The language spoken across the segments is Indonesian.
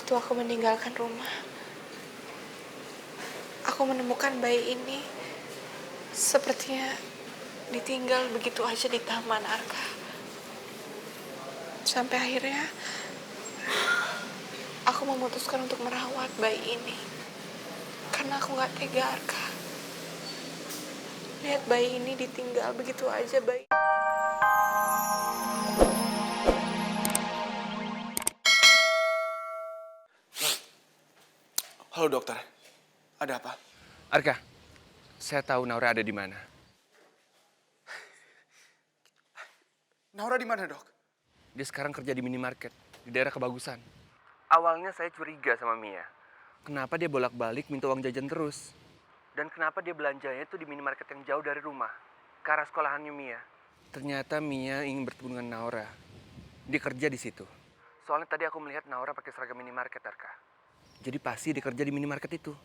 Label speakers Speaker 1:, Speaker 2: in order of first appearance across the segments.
Speaker 1: Waktu aku meninggalkan rumah, aku menemukan bayi ini sepertinya ditinggal begitu aja di taman, Arka. Sampai akhirnya aku memutuskan untuk merawat bayi ini karena aku gak tega, Arka. Lihat bayi ini ditinggal begitu aja, bayi.
Speaker 2: Halo dokter, ada apa?
Speaker 3: Arka, saya tahu Naura ada di mana.
Speaker 2: Naura di mana, Dok?
Speaker 3: Dia sekarang kerja di minimarket di daerah Kebagusan. Awalnya saya curiga sama Mia. Kenapa dia bolak-balik minta uang jajan terus? Dan kenapa dia belanjanya itu di minimarket yang jauh dari rumah, ke arah sekolahannya Mia. Ternyata Mia ingin bertemu dengan Naura. Dia kerja di situ. Soalnya tadi aku melihat Naura pakai seragam minimarket, Arka. Jadi pasti dia kerja di minimarket itu.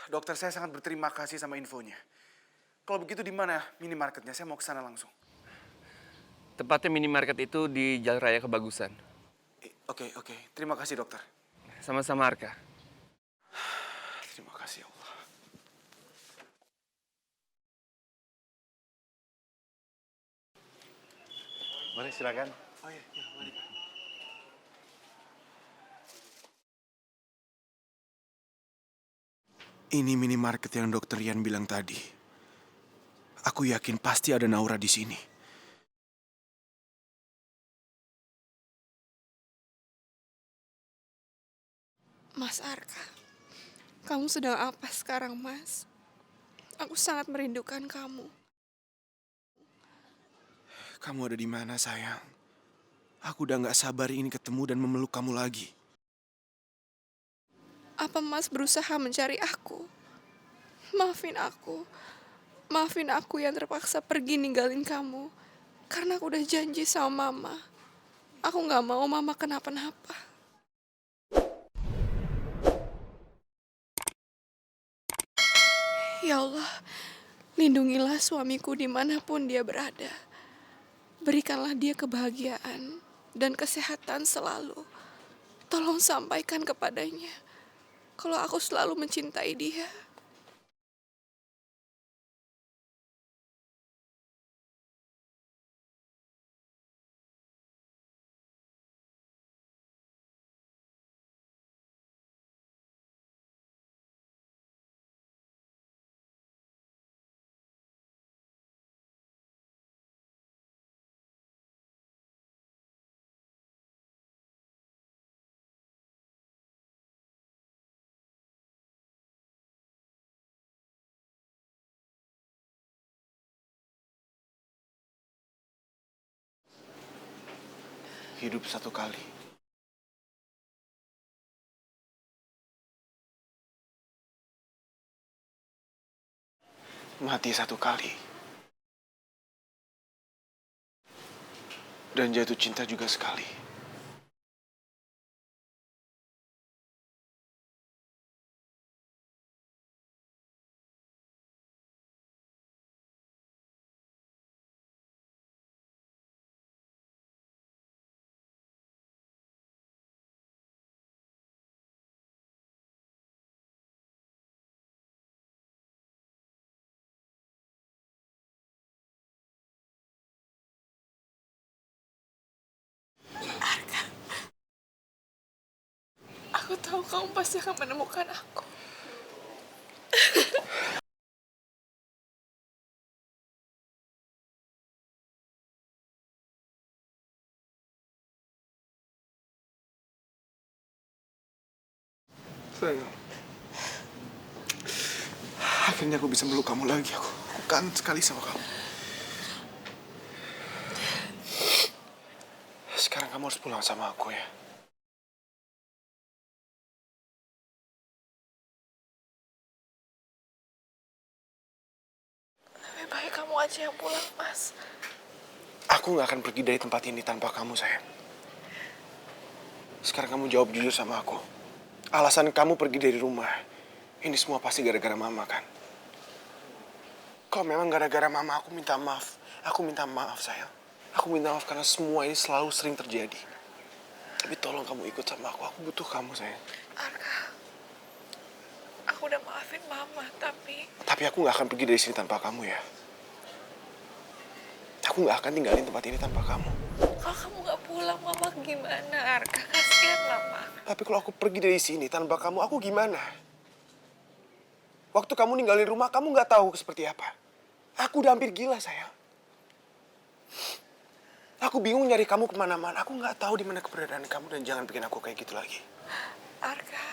Speaker 2: Dokter, saya sangat berterima kasih sama infonya. Kalau begitu di mana minimarketnya? Saya mau ke sana langsung.
Speaker 3: Tepatnya minimarket itu di Jalan Raya Kebagusan.
Speaker 2: Oke. Terima kasih, dokter.
Speaker 3: Sama-sama, Arka.
Speaker 2: Terima kasih, Allah.
Speaker 4: Mari silakan.
Speaker 2: Oh iya, mari. Ini minimarket yang dokter Rian bilang tadi. Aku yakin pasti ada Naura di sini.
Speaker 1: Mas Arka, kamu sedang apa sekarang, Mas? Aku sangat merindukan kamu.
Speaker 2: Kamu ada di mana, sayang? Aku udah gak sabar ingin ketemu dan memeluk kamu lagi.
Speaker 1: Apa Mas berusaha mencari aku? Maafin aku. Maafin aku yang terpaksa pergi ninggalin kamu. Karena aku udah janji sama Mama. Aku gak mau Mama kenapa-napa. Ya Allah, lindungilah suamiku dimanapun dia berada. Berikanlah dia kebahagiaan dan kesehatan selalu. Tolong sampaikan kepadanya kalau aku selalu mencintai dia.
Speaker 2: Hidup satu kali. Mati satu kali. Dan jatuh cinta juga sekali.
Speaker 1: Aku tahu kamu pasti akan menemukan aku.
Speaker 2: Sayang. Akhirnya aku bisa meluk kamu lagi. Aku kangen sekali sama kamu. Sekarang kamu harus pulang sama aku ya.
Speaker 1: Lebih baik kamu aja yang pulang, Mas.
Speaker 2: Aku gak akan pergi dari tempat ini tanpa kamu, sayang. Sekarang kamu jawab jujur sama aku. Alasan kamu pergi dari rumah, ini semua pasti gara-gara mama kan? Kalau memang gara-gara mama, aku minta maaf. Aku minta maaf, sayang. Aku minta maaf karena semua ini selalu sering terjadi. Tapi tolong kamu ikut sama aku butuh kamu sayang.
Speaker 1: Arka, aku udah maafin mama, tapi
Speaker 2: Tapi aku gak akan pergi dari sini tanpa kamu ya. Aku gak akan tinggalin tempat ini tanpa kamu.
Speaker 1: kalau kamu gak pulang, mama gimana, Arka? Kasihan mama.
Speaker 2: Tapi kalau aku pergi dari sini tanpa kamu, aku gimana? Waktu kamu ninggalin rumah, kamu gak tahu seperti apa. Aku udah hampir gila, sayang. Aku bingung nyari kamu kemana-mana. Aku gak tahu di mana keberadaan kamu dan jangan bikin aku kayak gitu lagi.
Speaker 1: Arka,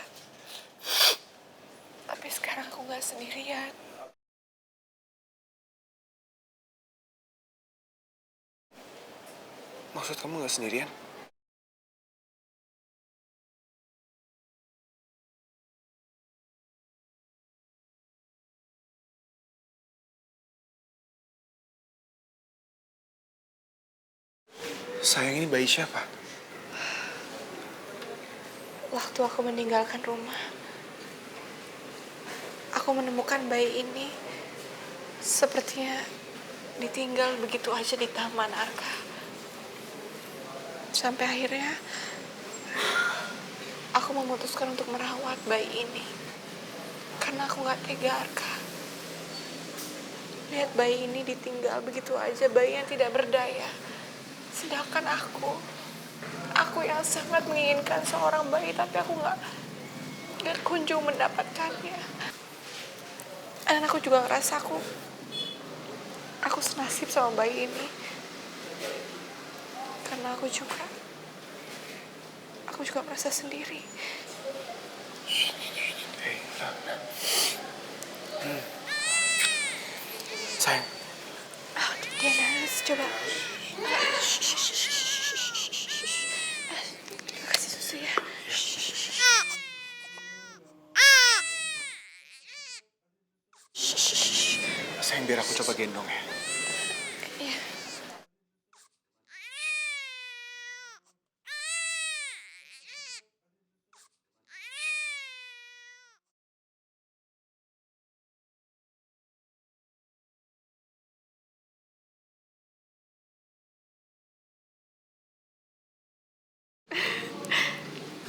Speaker 1: tapi sekarang aku gak sendirian.
Speaker 2: Maksud kamu gak sendirian? Sayang, ini bayi siapa?
Speaker 1: Waktu aku meninggalkan rumah, aku menemukan bayi ini sepertinya ditinggal begitu aja di taman, Arka. Sampai akhirnya aku memutuskan untuk merawat bayi ini. Karena aku gak tega, Arka. Lihat bayi ini ditinggal begitu aja, bayi yang tidak berdaya. Sedangkan aku yang sangat menginginkan seorang bayi, tapi aku gak kunjung mendapatkannya. Dan aku juga ngerasa aku senasib sama bayi ini. Karena aku juga merasa sendiri.
Speaker 2: Hei, sayang.
Speaker 1: Oh, dia nangis, coba. Kasih susu ya.
Speaker 2: Sayang, biar aku coba gendong ya.
Speaker 1: Iya.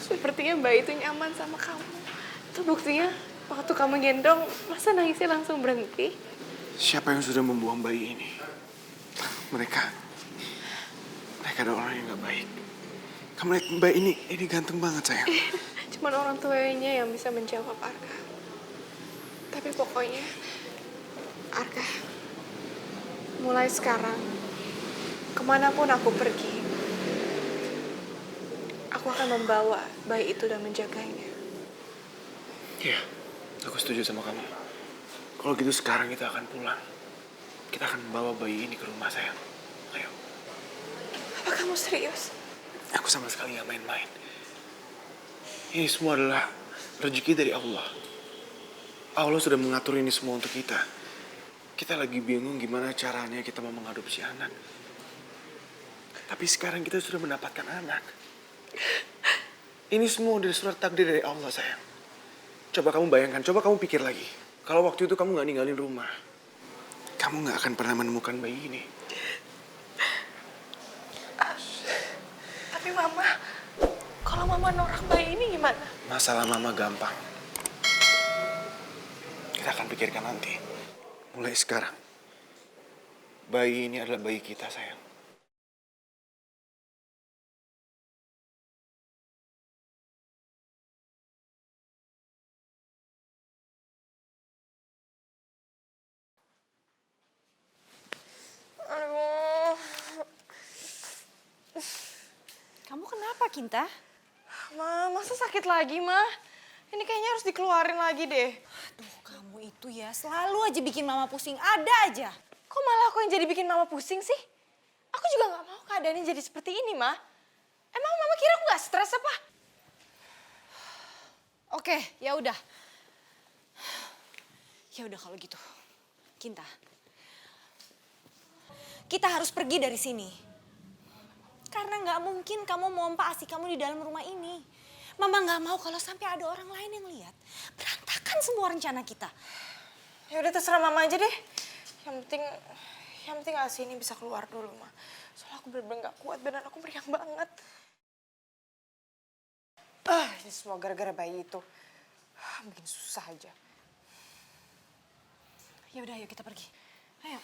Speaker 1: Sepertinya bayi itu nyaman sama kamu. Itu buktinya waktu kamu gendong, masa nangisnya langsung berhenti?
Speaker 2: Siapa yang sudah membuang bayi ini? Mereka adalah orang yang gak baik. Kamu lihat bayi ini ganteng banget, sayang.
Speaker 1: Cuman orang tuanya yang bisa menjawab, Arka. Tapi pokoknya, Arka, mulai sekarang, kemanapun aku pergi, aku akan membawa bayi itu dan menjaganya.
Speaker 2: Iya, aku setuju sama kamu. Kalau gitu sekarang kita akan pulang. Kita akan membawa bayi ini ke rumah, sayang. Ayo.
Speaker 1: Apa kamu serius?
Speaker 2: Aku sama sekali gak main-main. Ini semua adalah rezeki dari Allah. Allah sudah mengatur ini semua untuk kita. Kita lagi bingung gimana caranya kita mau mengadopsi anak. Tapi sekarang kita sudah mendapatkan anak. Ini semua udah surat takdir dari Allah, sayang. Coba kamu bayangkan, coba kamu pikir lagi. Kalau waktu itu kamu gak ninggalin rumah, kamu gak akan pernah menemukan bayi ini.
Speaker 1: Tapi Mama, kalau Mama norak bayi ini gimana?
Speaker 2: Masalah mama gampang. Kita akan pikirkan nanti. Mulai sekarang, bayi ini adalah bayi kita, sayang.
Speaker 1: Aduh.
Speaker 4: Kamu kenapa, Kinta?
Speaker 1: Ma, masa sakit lagi, Ma? Ini kayaknya harus dikeluarin lagi deh.
Speaker 4: Aduh, kamu itu ya selalu aja bikin mama pusing. Ada aja.
Speaker 1: Kok malah aku yang jadi bikin Mama pusing sih? Aku juga gak mau keadaannya jadi seperti ini, Ma. Emang Mama kira aku gak stres apa?
Speaker 4: Oke, ya udah. Ya udah kalau gitu. Kinta. Kita harus pergi dari sini. Karena nggak mungkin kamu mompa asik kamu di dalam rumah ini. Mama nggak mau kalau sampai ada orang lain yang lihat. Berantakan semua rencana kita.
Speaker 1: Ya udah terserah Mama aja deh. Yang penting ASI ini bisa keluar dulu, Ma. Soalnya aku bener-bener gak kuat, badan aku meriang banget.
Speaker 4: Ini semua gara-gara bayi itu. Bikin susah aja. Ya udah, ayo kita pergi. Ayo.